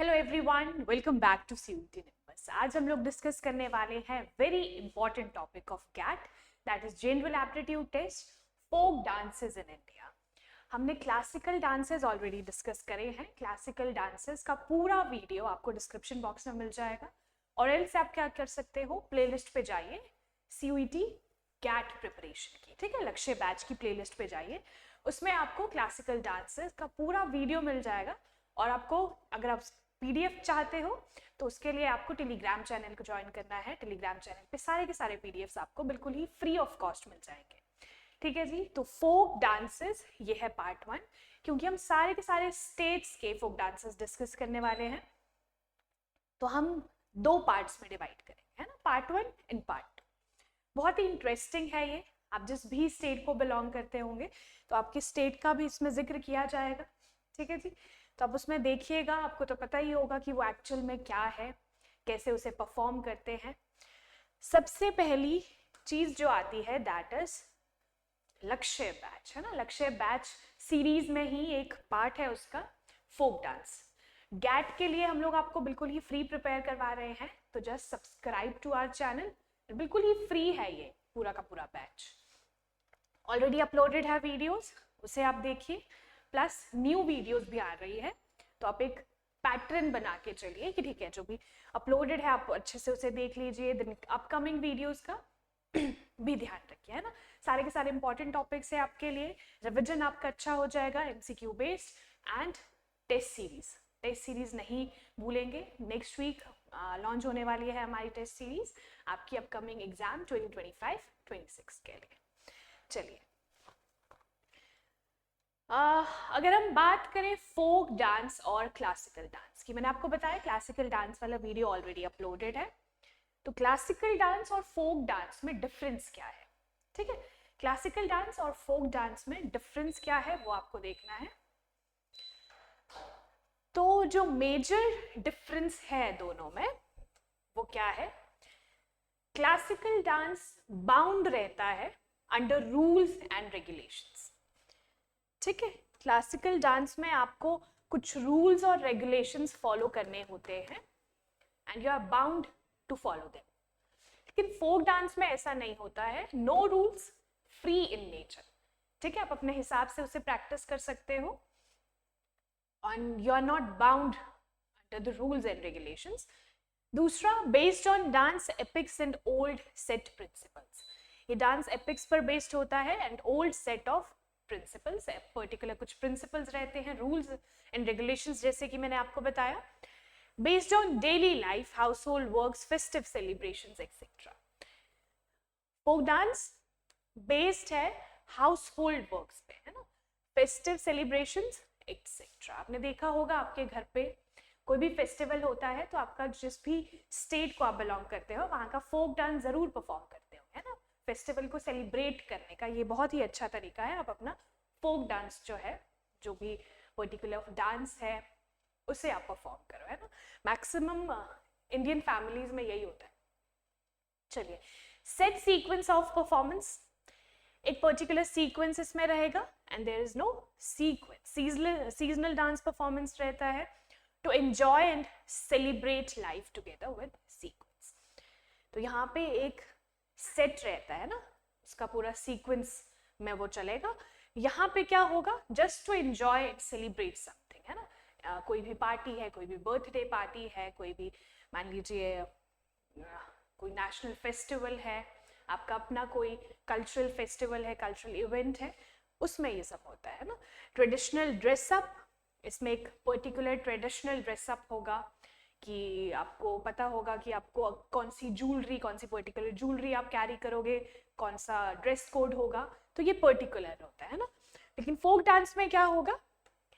Hello everyone, welcome back to CUT numbers. आज हम लोग डिस्कस करने वाले हैं very important topic of GAT, that is general aptitude test, folk dances in India. हमने classical dances already discuss करे हैं। क्लासिकल डांसेस का पूरा वीडियो आपको डिस्क्रिप्शन बॉक्स में मिल जाएगा, और एल्स आप क्या कर सकते हो, प्लेलिस्ट पे जाइए सीयूटी गैट प्रिपरेशन की, ठीक है, लक्ष्य बैच की प्लेलिस्ट पे जाइए, उसमें आपको क्लासिकल डांसेस का पूरा वीडियो मिल जाएगा। और आपको अगर आप पीडीएफ चाहते हो तो उसके लिए आपको टेलीग्राम चैनल को ज्वाइन करना है। टेलीग्राम चैनल पे सारे के सारे पीडीएफ्स आपको बिल्कुल ही फ्री ऑफ कॉस्ट मिल जाएंगे, ठीक है जी। तो फोक डांसेस ये है पार्ट 1, क्योंकि हम सारे के सारे स्टेट्स के फोक डांसेस डिस्कस करने वाले हैं, तो हम 2 पार्ट्स में डिवाइड करेंगे, है ना, पार्ट 1 एंड पार्ट 2। बहुत ही इंटरेस्टिंग है ये। आप जिस भी स्टेट को बिलोंग करते होंगे तो आपके स्टेट का भी इसमें जिक्र किया जाएगा, ठीक है जी। तो आप उसमें देखिएगा, आपको तो पता ही होगा कि वो एक्चुअल में क्या है, कैसे उसे परफॉर्म करते हैं। सबसे पहली चीज जो आती है दैट इज लक्ष्य बैच, है ना। लक्ष्य बैच सीरीज में ही एक पार्ट है उसका, फोक डांस। गैट के लिए हम लोग आपको बिल्कुल ही फ्री प्रिपेयर करवा रहे हैं, तो just subscribe to our channel, बिल्कुल ही फ्री है ये पूरा का पूरा बैच। ऑलरेडी अपलोडेड है वीडियोस, उसे आप देखिए, प्लस न्यू वीडियोस भी आ रही है। तो आप एक पैटर्न बना के चलिए कि ठीक है, जो भी अपलोडेड है आप अच्छे से उसे देख लीजिए, देन अपकमिंग वीडियोस का भी ध्यान रखिए, है ना। सारे के सारे इंपॉर्टेंट टॉपिक्स है आपके लिए, रिविजन आपका अच्छा हो जाएगा, MCQ based and test series नहीं भूलेंगे। नेक्स्ट वीक लॉन्च होने वाली है हमारी टेस्ट सीरीज आपकी अपकमिंग एग्जाम 2025-26 के लिए। चलिए, अगर हम बात करें फोक डांस और क्लासिकल डांस की, मैंने आपको बताया क्लासिकल डांस वाला वीडियो ऑलरेडी अपलोडेड है। तो क्लासिकल डांस और फोक डांस में डिफरेंस क्या है, ठीक है। क्लासिकल डांस और फोक डांस में डिफरेंस क्या है वो आपको देखना है। तो जो मेजर डिफरेंस है दोनों में वो क्या है, क्लासिकल डांस बाउंड रहता है अंडर रूल्स एंड रेगुलेशंस, ठीक है। क्लासिकल डांस में आपको कुछ रूल्स और रेगुलेशंस फॉलो करने होते हैं and you are bound to follow them. लेकिन फोक डांस में ऐसा नहीं होता है, no rules, free in nature, ठीक है। आप अपने हिसाब से उसे प्रैक्टिस कर सकते हो and you are not bound under the rules and regulations. दूसरा, based on dance epics and old set principles, ये डांस एपिक्स पर बेस्ड होता है and old set of principles, particular कुछ प्रिंसिपल्स रहते हैं, रूल्स एंड रेगुलेशंस, जैसे कि मैंने आपको बताया, based on daily life, household works, festive celebrations etcetera. Folk dance based है हाउस होल्ड वर्क्स पे, है ना, फेस्टिव सेलिब्रेशंस एक्सेट्रा। आपने देखा होगा आपके घर पे कोई भी फेस्टिवल होता है तो आपका जिस भी स्टेट को आप बिलोंग करते हो वहाँ का फोक डांस जरूर परफॉर्म करते हो, है ना। फेस्टिवल को सेलिब्रेट करने का ये बहुत ही अच्छा तरीका है, आप अपना फोक डांस जो है, जो भी पर्टिकुलर डांस है उसे आप परफॉर्म करो, है ना। मैक्सिमम इंडियन फैमिलीज में यही होता है। चलिए, सेट सीक्वेंस ऑफ परफॉर्मेंस, एक पर्टिकुलर सीक्वेंस इसमें रहेगा and there is no sequence. Seasonal dance performance रहता है to enjoy and celebrate life together with sequence. तो यहाँ पे एक सेट रहता है ना, उसका पूरा सीक्वेंस में वो चलेगा। यहाँ पे क्या होगा, just to enjoy and celebrate something, है ना। कोई भी पार्टी है, कोई भी बर्थडे पार्टी है, कोई भी मान लीजिए कोई नेशनल फेस्टिवल है, आपका अपना कोई कल्चरल फेस्टिवल है, कल्चरल इवेंट है, उसमें ये सब होता है ना। ट्रेडिशनल ड्रेसअप, इसमें एक पर्टिकुलर ट्रेडिशनल ड्रेसअप होगा कि आपको पता होगा कि आपको कौन सी ज्वेलरी, कौन सी पर्टिकुलर ज्वेलरी आप कैरी करोगे, कौन सा ड्रेस कोड होगा, तो ये पर्टिकुलर होता है ना। लेकिन फोक डांस में क्या होगा,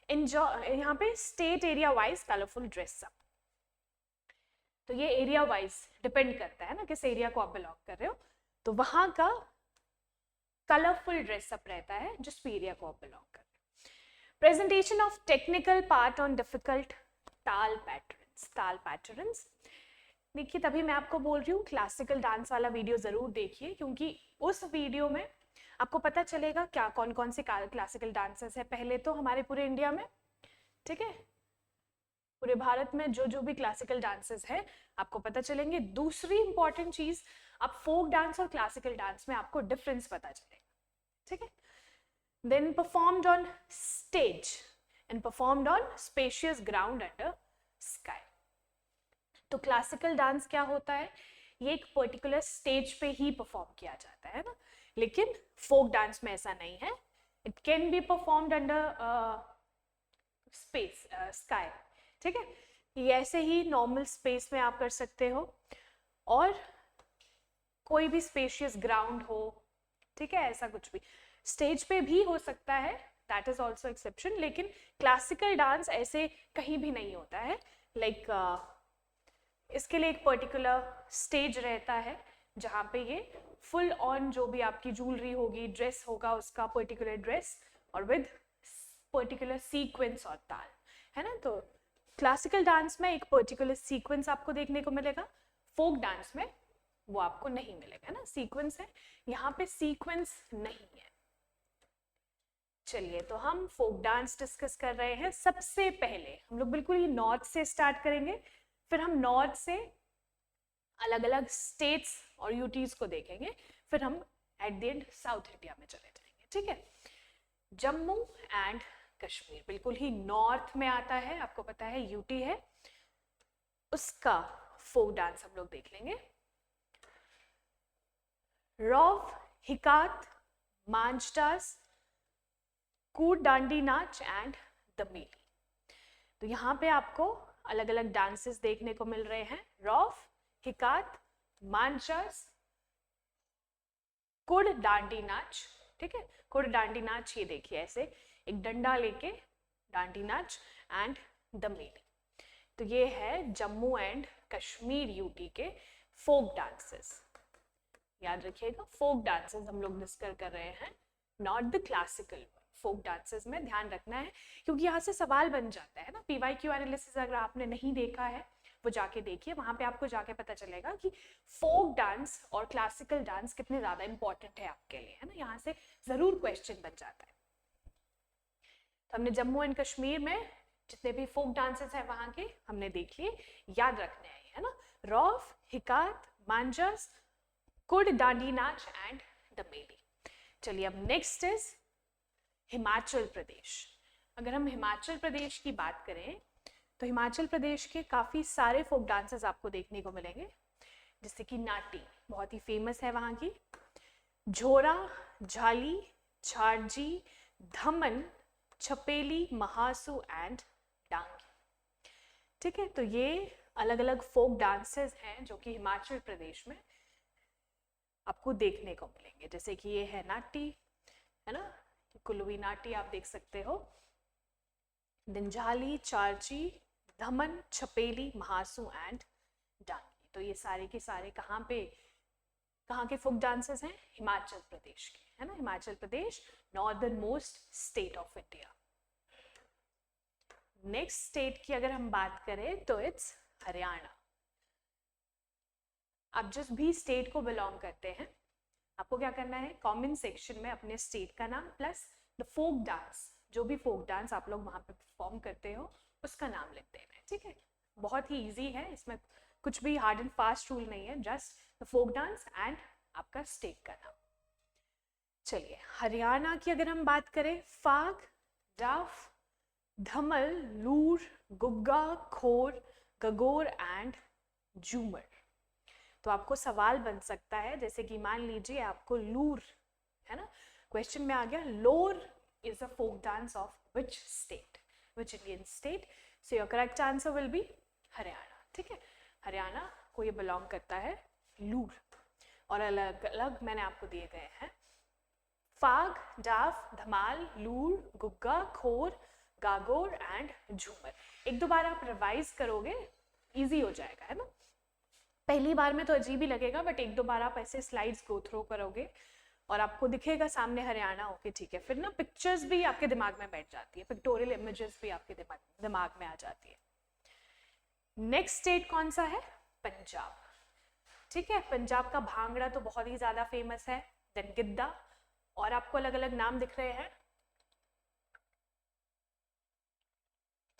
एंजॉय, यहाँ पे state area wise colourful dress up, तो ये एरिया वाइज डिपेंड करता है ना किस एरिया को आप बिलोंग कर रहे हो, तो वहां का कलरफुल ड्रेसअप रहता है जिस एरिया को आप बिलोंग कर रहे हो। Presentation of technical part on difficult ताल पैटर्न्स। देखिए, तभी मैं आपको बोल रही हूँ क्लासिकल डांस वाला वीडियो जरूर देखिए, क्योंकि उस वीडियो में आपको पता चलेगा क्या कौन कौन से क्लासिकल डांसेस है पहले तो हमारे पूरे इंडिया में, ठीक है। पूरे भारत में जो जो भी क्लासिकल डांसेस है आपको पता चलेंगे। दूसरी इंपॉर्टेंट चीज, आप फोक डांस और क्लासिकल डांस में आपको डिफरेंस पता चलेगा, ठीक है। Then performed on stage and performed on spacious ground under sky. तो क्लासिकल डांस क्या होता है, ये एक पर्टिकुलर स्टेज पे ही परफॉर्म किया जाता है ना, लेकिन फोक डांस में ऐसा नहीं है। It can be performed under space sky, ठीक है। ये ऐसे ही नॉर्मल स्पेस में आप कर सकते हो, और कोई भी स्पेशियस ग्राउंड हो, ठीक है, ऐसा कुछ भी स्टेज पे भी हो सकता है, दैट इज ऑल्सो एक्सेप्शन। लेकिन क्लासिकल डांस ऐसे कहीं भी नहीं होता है, लाइक इसके लिए एक पर्टिकुलर स्टेज रहता है जहाँ पे ये फुल ऑन जो भी आपकी ज्वेलरी होगी, ड्रेस होगा उसका पर्टिकुलर ड्रेस, और विद पर्टिकुलर सीक्वेंस और ताल, है ना। तो क्लासिकल डांस में एक पर्टिकुलर सीक्वेंस आपको देखने को मिलेगा, फोक डांस में वो आपको नहीं मिलेगा ना, सीक्वेंस है, यहाँ पे सीक्वेंस नहीं है। चलिए, तो हम फोक डांस डिस्कस कर रहे हैं। सबसे पहले हम लोग बिल्कुल ही नॉर्थ से स्टार्ट करेंगे, फिर हम नॉर्थ से अलग अलग स्टेट्स और यूटीज को देखेंगे, फिर हम at the end south India में चले जाएंगे, ठीक है। जम्मू एंड कश्मीर बिल्कुल ही नॉर्थ में आता है, आपको पता है यूटी है, उसका फोक डांस हम लोग देख लेंगे। रौफ, हिकात, मांझ डांस, कूट डांडी नाच एंड दमेली। तो यहाँ पे आपको अलग अलग डांसेस देखने को मिल रहे हैं, रौफ, हिकात, मांझ डांस, कुड़ डांडी नाच, ठीक है। कुड़ डांडी नाच, ये देखिए ऐसे एक डंडा लेके डांडी नाच एंड दमेली। तो ये है जम्मू एंड कश्मीर यूटी के फोक डांसेस। याद रखिएगा, फोक डांसेस हम लोग डिस्कस कर रहे हैं, not the classical. Folk dances में ध्यान रखना है, क्योंकि यहाँ से सवाल बन जाता है ना, पीवाईक्यू एनालिसिस अगर आपने नहीं देखा है वो जाके देखिए, वहां पे आपको जाके पता चलेगा कि फोक डांस और क्लासिकल डांस कितने ज्यादा इंपॉर्टेंट है आपके लिए, है ना। यहाँ से जरूर क्वेश्चन बन जाता है। तो हमने जम्मू एंड कश्मीर में जितने भी फोक डांसेस हैं वहां के हमने देख लिए, याद रखने हैं, है ना। रौफ, हिकात, मांझस, कुड़ डांडी नाच एंड दमेली। चलिए, अब नेक्स्ट इज हिमाचल प्रदेश। अगर हम हिमाचल प्रदेश की बात करें तो हिमाचल प्रदेश के काफ़ी सारे फोक डांसेस आपको देखने को मिलेंगे, जैसे कि नाटी बहुत ही फेमस है वहाँ की, झोरा, झाली, छारजी, धमन, छपेली, महासू एंड डांगी, ठीक है। तो ये अलग अलग फोक डांसेस हैं जो कि हिमाचल प्रदेश में आपको देखने को मिलेंगे, जैसे कि ये है नाटी, है ना, कुल्लवी नाटी आप देख सकते हो, झाली, चारची, धमन, छपेली, महासू एंड डांगी। तो ये सारे के सारे कहाँ के फोक डांसेस हैं, हिमाचल प्रदेश के, है ना। Himachal Pradesh northernmost state of India. Next state की अगर हम बात करें तो इट्स हरियाणा। आप जिस भी स्टेट को बिलोंग करते हैं, आपको क्या करना है, कमेंट सेक्शन में अपने स्टेट का नाम प्लस द फोक डांस, जो भी फोक डांस आप लोग वहां पे परफॉर्म करते हो उसका नाम लिख देना है, ठीक है। बहुत ही इजी है, इसमें कुछ भी हार्ड एंड फास्ट रूल नहीं है, just the folk dance and आपका स्टेट का नाम। चलिए, हरियाणा की अगर हम बात करें, फाग, डाफ, धमल, लूर, गुग्गा, खोर, गगोर एंड झूमर। तो आपको सवाल बन सकता है, जैसे कि मान लीजिए आपको लूर, है ना, क्वेश्चन में आ गया, Loor is a folk dance of which state, which Indian state. So your correct answer will be Haryana, ठीक है। हरियाणा को ये बिलोंग करता है लूर, और अलग अलग मैंने आपको दिए गए हैं, फाग, डाफ, धमाल, लूर, गुग्गा, खोर, गागोर एंड झूमर। एक दो बार आप रिवाइज करोगे इजी हो जाएगा, है ना। पहली बार में तो अजीब ही लगेगा, बट एक दो बार आप ऐसे स्लाइड्स गो थ्रू करोगे और आपको दिखेगा सामने हरियाणा, ओके ठीक है, फिर ना पिक्चर्स भी आपके दिमाग में बैठ जाती है, पिक्टोरियल इमेजेस भी आपके दिमाग में आ जाती है। नेक्स्ट स्टेट कौन सा है, पंजाब, ठीक है। पंजाब का भांगड़ा तो बहुत ही ज्यादा फेमस है, देन गिद्दा, और आपको अलग अलग नाम दिख रहे हैं,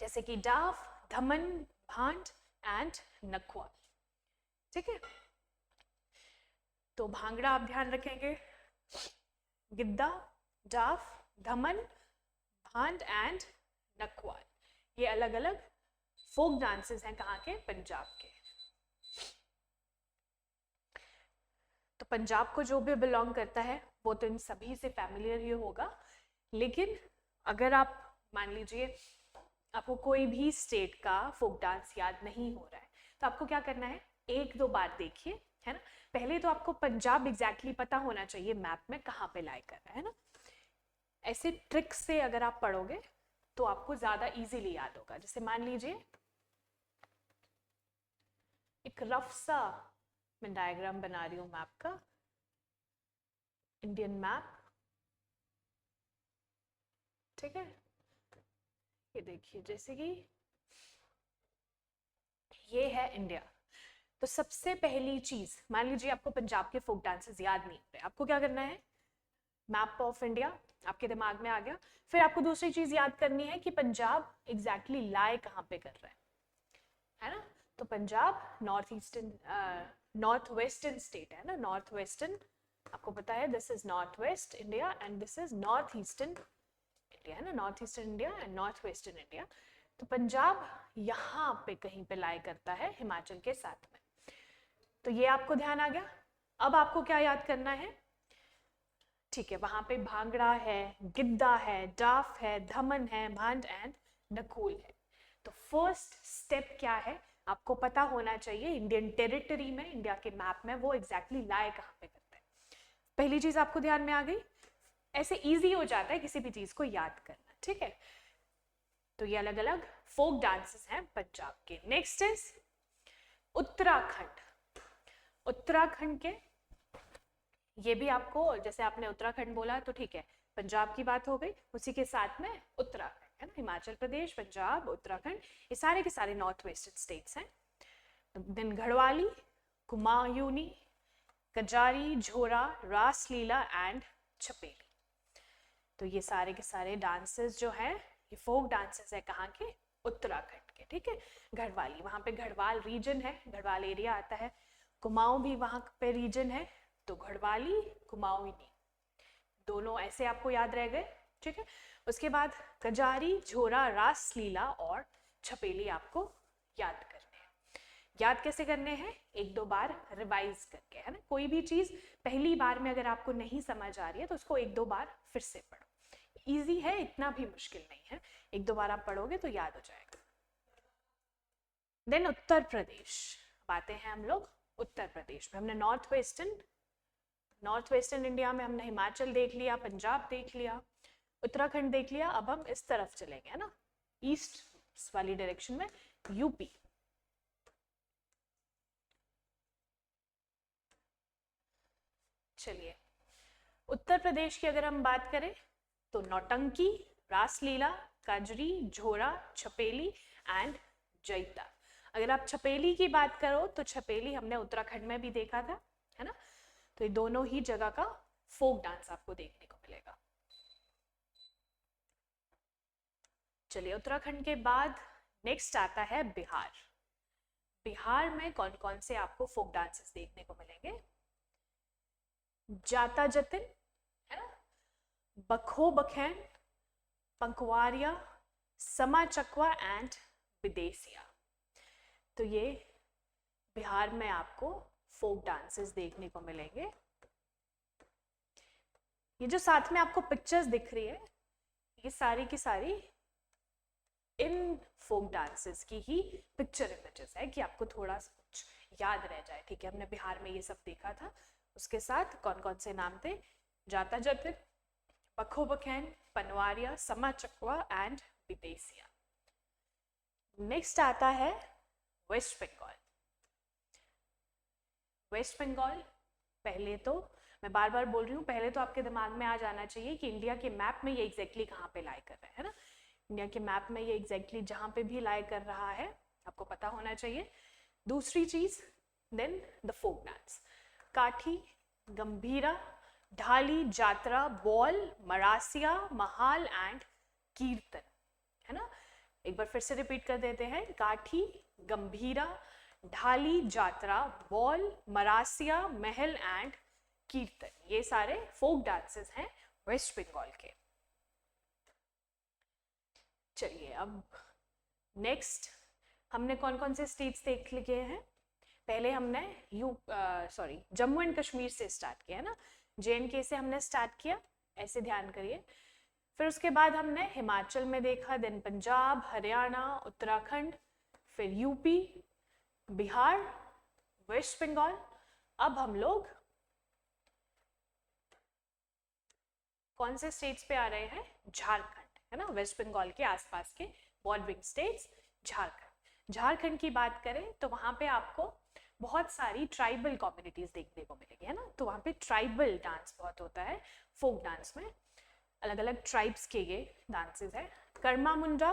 जैसे कि डाफ, धमन, भांड एंड नक्वाल। ठीक है, तो भांगड़ा आप ध्यान रखेंगे, गिद्दा, डाफ, धमन, भांड एंड नक्वाल, ये अलग अलग फोक डांसेस हैं कहाँ के? पंजाब के। तो पंजाब को जो भी बिलोंग करता है वो तो इन सभी से फैमिलियर ही होगा, लेकिन अगर आप मान लीजिए आपको कोई भी स्टेट का फोक डांस याद नहीं हो रहा है तो आपको क्या करना है, एक दो बार देखिए, है ना। पहले तो आपको पंजाब एग्जैक्टली पता होना चाहिए मैप में कहाँ पे लाई कर रहा है ना। ऐसे ट्रिक से अगर आप पढ़ोगे तो आपको ज्यादा इजीली याद होगा। जैसे मान लीजिए एक रफ सा मैं डायग्राम बना रही हूँ मैप का, इंडियन मैप। ठीक है, ये देखिए जैसे कि ये है इंडिया। तो सबसे पहली चीज, मान लीजिए आपको पंजाब के फोक डांसेस याद नहीं हो रहे, आपको क्या करना है, मैप ऑफ इंडिया आपके दिमाग में आ गया, फिर आपको दूसरी चीज याद करनी है कि पंजाब एग्जैक्टली लाई कहाँ पे कर रहा है ना। तो Punjab north eastern, north western state है ना, नॉर्थ वेस्टर्न, आपको पता है this is north west India and this is north eastern India, है ना, north eastern India and north western India. तो पंजाब यहाँ पे कहीं पे लाई करता है हिमाचल के साथ में। तो ये आपको ध्यान आ गया। अब आपको क्या याद करना है, ठीक है, वहां पे भांगड़ा है, गिद्दा है, डाफ है, धमन है, भांड एंड नकूल है। तो फर्स्ट स्टेप क्या है, आपको पता होना चाहिए इंडियन टेरिटरी में, इंडिया के मैप में वो एग्जैक्टली लाई कहाँ पे करता है। पहली चीज आपको ध्यान में आ गई, ऐसे इजी हो जाता है किसी भी चीज को याद करना। ठीक है, तो ये अलग अलग फोक डांसेस हैं पंजाब के। Next is Uttarakhand. उत्तराखंड के, ये भी आपको, जैसे आपने उत्तराखंड बोला तो ठीक है, पंजाब की बात हो गई, उसी के साथ में उत्तराखंड है ना, हिमाचल प्रदेश, पंजाब, उत्तराखंड, ये सारे के सारे नॉर्थ वेस्टर्न स्टेट्स हैं। देन घड़वाली, कुमायूनी, कजारी, झोरा, रासलीला एंड छपेली। तो ये सारे के सारे डांसेस जो हैं ये फोक डांसेस है कहाँ के? उत्तराखंड के। ठीक है, घड़वाली, वहां पे घड़वाल रीजन है, घड़वाल एरिया आता है। कुमाऊं भी वहां पे रीजन है, तो घड़वाली, कुमाऊनी, दोनों ऐसे आपको याद रह गए। ठीक है, उसके बाद कजारी, झोरा, रासलीला और छपेली आपको याद करने हैं। याद कैसे करने हैं? एक दो बार रिवाइज करके, है ना। कोई भी चीज पहली बार में अगर आपको नहीं समझ आ रही है तो उसको एक दो बार फिर से पढ़ो। इजी है, इतना भी मुश्किल नहीं है, एक दो बार आप पढ़ोगे तो याद हो जाएगा। देन उत्तर प्रदेश, बातें हैं हम लोग उत्तर प्रदेश में। हमने नॉर्थ वेस्टर्न इंडिया में हमने हिमाचल देख लिया, पंजाब देख लिया, उत्तराखंड देख लिया। अब हम इस तरफ चलेंगे, है ना, ईस्ट वाली डायरेक्शन में, यूपी। चलिए, उत्तर प्रदेश की अगर हम बात करें तो नौटंकी, रासलीला, कजरी, झोरा, छपेली एंड जैता। अगर आप छपेली की बात करो तो छपेली हमने उत्तराखंड में भी देखा था, है ना। तो ये दोनों ही जगह का फोक डांस आपको देखने को मिलेगा। चलिए, उत्तराखंड के बाद नेक्स्ट आता है बिहार। बिहार में कौन कौन से आपको फोक डांसेस देखने को मिलेंगे? जाता जतिन, है ना, बखो बखैन, पंकवारिया, समा चकवा एंड विदेसिया। तो ये बिहार में आपको फोक डांसेस देखने को मिलेंगे। ये जो साथ में आपको पिक्चर्स दिख रही है ये सारी की सारी इन फोक डांसेस की ही पिक्चर इमेजेस है कि आपको थोड़ा सा कुछ याद रह जाए। ठीक है, हमने बिहार में ये सब देखा था, उसके साथ कौन कौन से नाम थे? जाता जतिन, बखो बखैन, पनवारिया, समा चकवा एंड विदेसिया। नेक्स्ट आता है वेस्ट बंगाल। वेस्ट बंगाल, पहले तो मैं बार बार बोल रही हूँ, पहले तो आपके दिमाग में आ जाना चाहिए कि इंडिया के मैप में ये एग्जैक्टली कहाँ पे लाई कर रहा है ना। इंडिया के मैप में ये एग्जैक्टली जहाँ पे भी लाई कर रहा है आपको पता होना चाहिए। दूसरी चीज, देन द फोक डांस, काठी, गंभीरा, ढाली, जात्रा, बॉल, मरासिया, महाल एंड कीर्तन, है ना। एक बार फिर से रिपीट कर देते हैं, काठी, गंभीरा, ढाली, जात्रा, बॉल, मरासिया, महल एंड कीर्तन, ये सारे फोक डांसेस हैं वेस्ट बंगाल के। चलिए अब नेक्स्ट हमने कौन कौन से स्टेट्स देख लिए हैं। पहले हमने जम्मू एंड कश्मीर से स्टार्ट किया है ना, JNK से हमने स्टार्ट किया, ऐसे ध्यान करिए। फिर उसके बाद हमने हिमाचल में देखा, देन पंजाब, हरियाणा, उत्तराखंड, फिर यूपी, बिहार, वेस्ट बंगाल। अब हम लोग कौन से स्टेट्स पे आ रहे हैं, झारखंड, है ना, वेस्ट बंगाल के आसपास के बॉर्डरिंग स्टेट्स झारखंड। झारखंड की बात करें तो वहां पे आपको बहुत सारी ट्राइबल कम्युनिटीज देखने को मिलेगी, है ना, तो वहां पे ट्राइबल डांस बहुत होता है। फोक डांस में अलग अलग ट्राइब्स के ये डांसेस है। कर्मा मुंडा,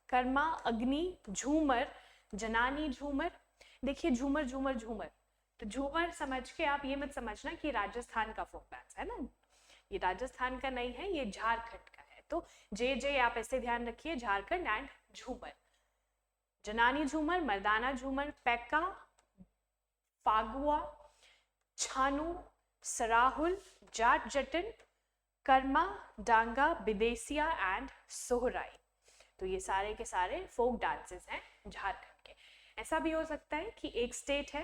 कर्मा, अग्नि, झूमर, जनानी झूमर। देखिए झूमर झूमर झूमर, तो झूमर समझ के आप ये मत समझना कि राजस्थान का फोक डांस है ना, ये राजस्थान का नहीं है, ये झारखंड का है। तो जे आप ऐसे ध्यान रखिए, झारखंड एंड झूमर। जनानी झूमर, मर्दाना झूमर, पैका, फागुआ, छानू, सराहुल, जाट जटन, कर्मा, डांगा, विदेसिया एंड सोहराई। तो ये सारे के सारे फोक डांसेस हैं झारखंड के। ऐसा भी हो सकता है कि एक स्टेट है,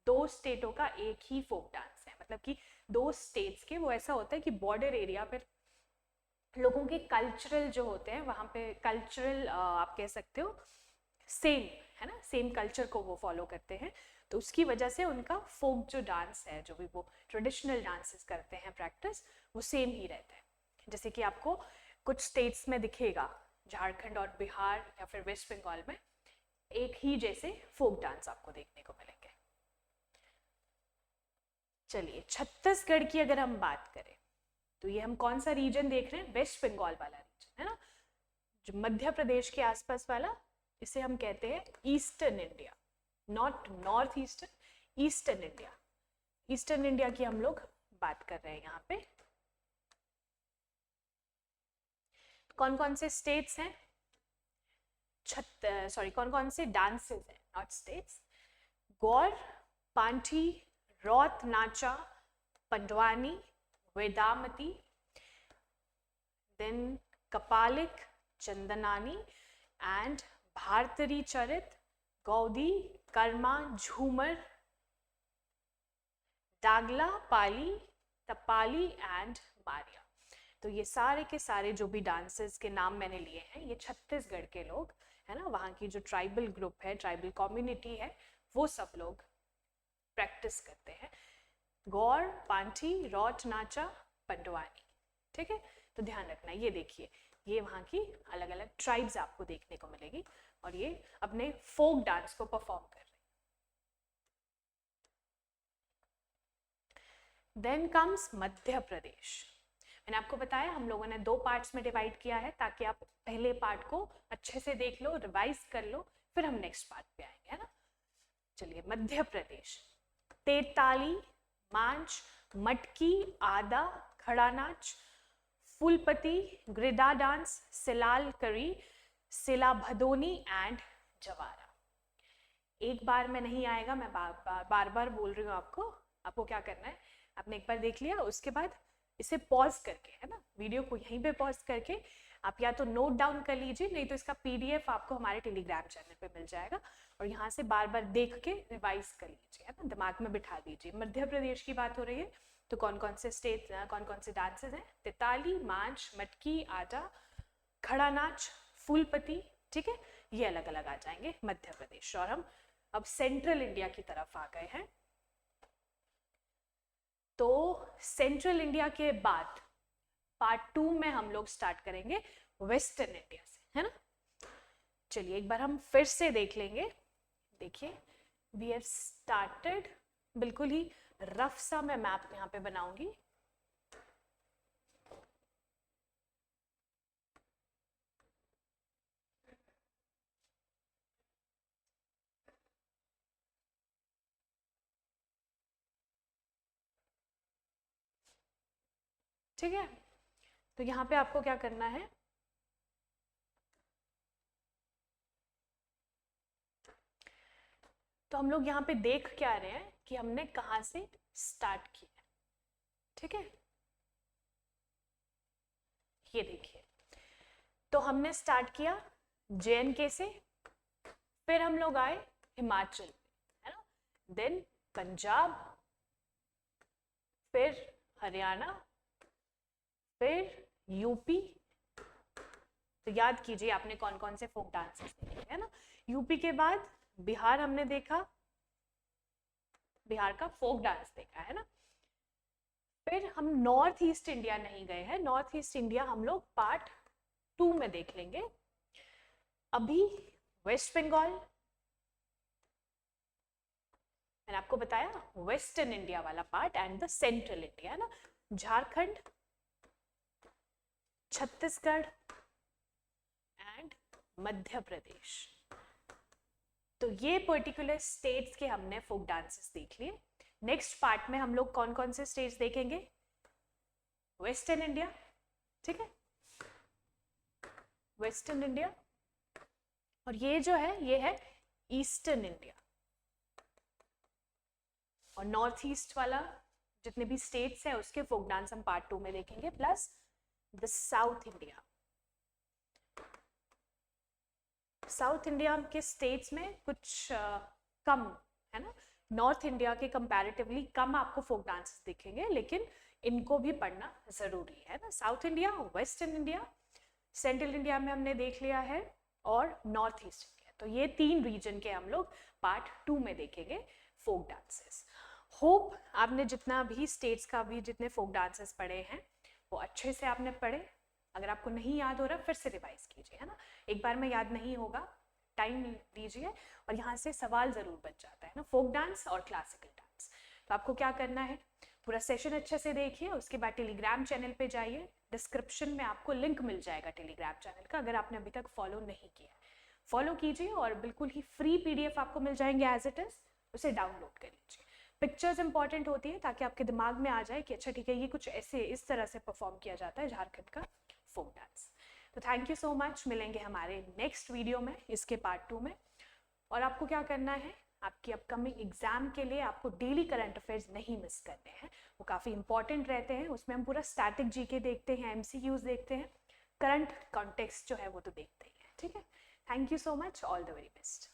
दो स्टेटों का एक ही फोक डांस है, मतलब कि दो स्टेट्स के, वो ऐसा होता है कि बॉर्डर एरिया पर लोगों के कल्चरल जो होते हैं वहाँ पे कल्चरल आप कह सकते हो सेम, है ना, सेम कल्चर को वो फॉलो करते हैं, तो उसकी वजह से उनका फोक जो डांस है, जो भी वो ट्रेडिशनल डांसेस करते हैं प्रैक्टिस, वो सेम ही रहता है। जैसे कि आपको कुछ स्टेट्स में दिखेगा, झारखंड और बिहार या फिर वेस्ट बंगाल में एक ही जैसे फोक डांस आपको देखने को मिलेंगे। चलिए छत्तीसगढ़ की अगर हम बात करें तो ये हम कौन सा रीजन देख रहे हैं, वेस्ट बंगाल वाला रीजन, है ना, जो मध्य प्रदेश के आसपास वाला, इसे हम कहते हैं eastern India, not north eastern, eastern India. Eastern India की हम लोग बात कर रहे हैं यहाँ पे। कौन कौन से स्टेट्स हैं, कौन कौन से डांसेस हैं, not states. Gaur, Panthi, Raut Nacha, Pandavani, Vedamati, then Kapalik, Chandanani and Bharthari Charit, Gaudi, Karma, Jhumar, Dagla, Pali, तपाली and Maria. तो ये सारे के सारे जो भी डांसेस के नाम मैंने लिए हैं, ये छत्तीसगढ़ के लोग, है ना, वहाँ की जो ट्राइबल ग्रुप है, ट्राइबल कम्युनिटी है, वो सब लोग प्रैक्टिस करते हैं। गौर, पांठी, रौत नाचा, पंडवानी, ठीक है, तो ध्यान रखना। ये देखिए, ये वहाँ की अलग अलग ट्राइब्स आपको देखने को मिलेगी और ये अपने फोक डांस को परफॉर्म कर रहे हैं। Then comes Madhya Pradesh. मैंने आपको बताया हम लोगों ने दो पार्ट्स में डिवाइड किया है ताकि आप पहले पार्ट को अच्छे से देख लो, रिवाइज कर लो, फिर हम नेक्स्ट पार्ट पे आएंगे, है ना। चलिए मध्य प्रदेश, तेताली, मांच, मटकी, आदा, खड़ा नाच, फूलपति, ग्रिदा डांस, सिलाल करी, सिला भदोनी एंड जवारा। एक बार में नहीं आएगा, मैं बार बार बोल रही हूँ आपको क्या करना है, आपने एक बार देख लिया, उसके बाद इसे पॉज करके, है ना, वीडियो को यहीं पे पॉज करके आप या तो नोट डाउन कर लीजिए, नहीं तो इसका PDF आपको हमारे टेलीग्राम चैनल पे मिल जाएगा और यहाँ से बार बार देख के रिवाइज कर लीजिए, है ना, दिमाग में बिठा दीजिए। मध्य प्रदेश की बात हो रही है तो कौन कौन से स्टेट, कौन कौन से डांसेस हैं, तिताली, मांच, मटकी, आटा, खड़ा नाच, फूलपति, ठीक है, ये अलग अलग आ जाएंगे मध्य प्रदेश। और हम अब सेंट्रल इंडिया की तरफ आ गए हैं, तो सेंट्रल इंडिया के बाद पार्ट 2 में हम लोग स्टार्ट करेंगे वेस्टर्न इंडिया से, है ना। चलिए एक बार हम फिर से देख लेंगे। देखिए वी हैव स्टार्टेड, बिल्कुल ही रफ सा मैं मैप यहाँ पे बनाऊंगी। ठीक है, तो यहाँ पे आपको क्या करना है, तो हम लोग यहाँ पे देख क्या रहे हैं कि हमने कहाँ से स्टार्ट किया, ठीक है। ये देखिए, तो हमने स्टार्ट किया JNK से, फिर हम लोग आए हिमाचल, है ना, देन पंजाब, फिर हरियाणा, फिर यूपी। तो याद कीजिए आपने कौन कौन से फोक डांसेस देखे, है ना। यूपी के बाद बिहार हमने देखा, बिहार का फोक डांस देखा, है ना। फिर हम नॉर्थ ईस्ट इंडिया नहीं गए हैं, नॉर्थ ईस्ट इंडिया हम लोग पार्ट 2 में देख लेंगे। अभी वेस्ट बंगाल, मैंने आपको बताया वेस्टर्न इंडिया वाला part and the central India, है ना, झारखंड, छत्तीसगढ़ एंड मध्य प्रदेश। तो ये पर्टिकुलर स्टेट्स के हमने फोक डांसेस देख लिए। नेक्स्ट पार्ट में हम लोग कौन कौन से स्टेट्स देखेंगे, वेस्टर्न इंडिया, ठीक है, वेस्टर्न इंडिया, और ये जो है ये है ईस्टर्न इंडिया, और नॉर्थ ईस्ट वाला जितने भी स्टेट्स हैं उसके फोक डांस हम पार्ट 2 में देखेंगे, plus the south India. South India के स्टेट्स में कुछ कम, है ना, नॉर्थ इंडिया के कंपैरेटिवली कम आपको फोक डांसेस दिखेंगे, लेकिन इनको भी पढ़ना जरूरी है ना। South India, western India, central India में हमने देख लिया है, और नॉर्थ ईस्ट इंडिया। तो ये 3 रीजन के हम लोग पार्ट 2 में देखेंगे फोक डांसेस। होप आपने जितना भी स्टेट्स का भी जितने फोक डांसेस पढ़े हैं वो अच्छे से आपने पढ़े। अगर आपको नहीं याद हो रहा फिर से रिवाइज कीजिए, है ना। एक बार में याद नहीं होगा, टाइम दीजिए, और यहाँ से सवाल जरूर बच जाता है ना, फोक डांस और क्लासिकल डांस। तो आपको क्या करना है, पूरा सेशन अच्छे से देखिए, उसके बाद टेलीग्राम चैनल पे जाइए, डिस्क्रिप्शन में आपको लिंक मिल जाएगा टेलीग्राम चैनल का, अगर आपने अभी तक फॉलो नहीं किया फॉलो कीजिए, और बिल्कुल ही फ्री PDF आपको मिल जाएंगे एज इट इज, उसे डाउनलोड कर लीजिए। पिक्चर्स इंपॉर्टेंट होती है ताकि आपके दिमाग में आ जाए कि अच्छा ठीक है ये कुछ ऐसे इस तरह से परफॉर्म किया जाता है झारखंड का फोक डांस। तो थैंक यू सो मच, मिलेंगे हमारे नेक्स्ट वीडियो में इसके पार्ट 2 में। और आपको क्या करना है, आपकी अपकमिंग एग्जाम के लिए आपको डेली करंट अफेयर्स नहीं मिस करने हैं, वो काफ़ी इंपॉर्टेंट रहते हैं। उसमें हम पूरा स्टैटिक GK देखते हैं, MCQs देखते हैं, करंट कॉन्टेक्स्ट जो है वो तो देखते ही हैं, ठीक है। Thank you so much, all the very best.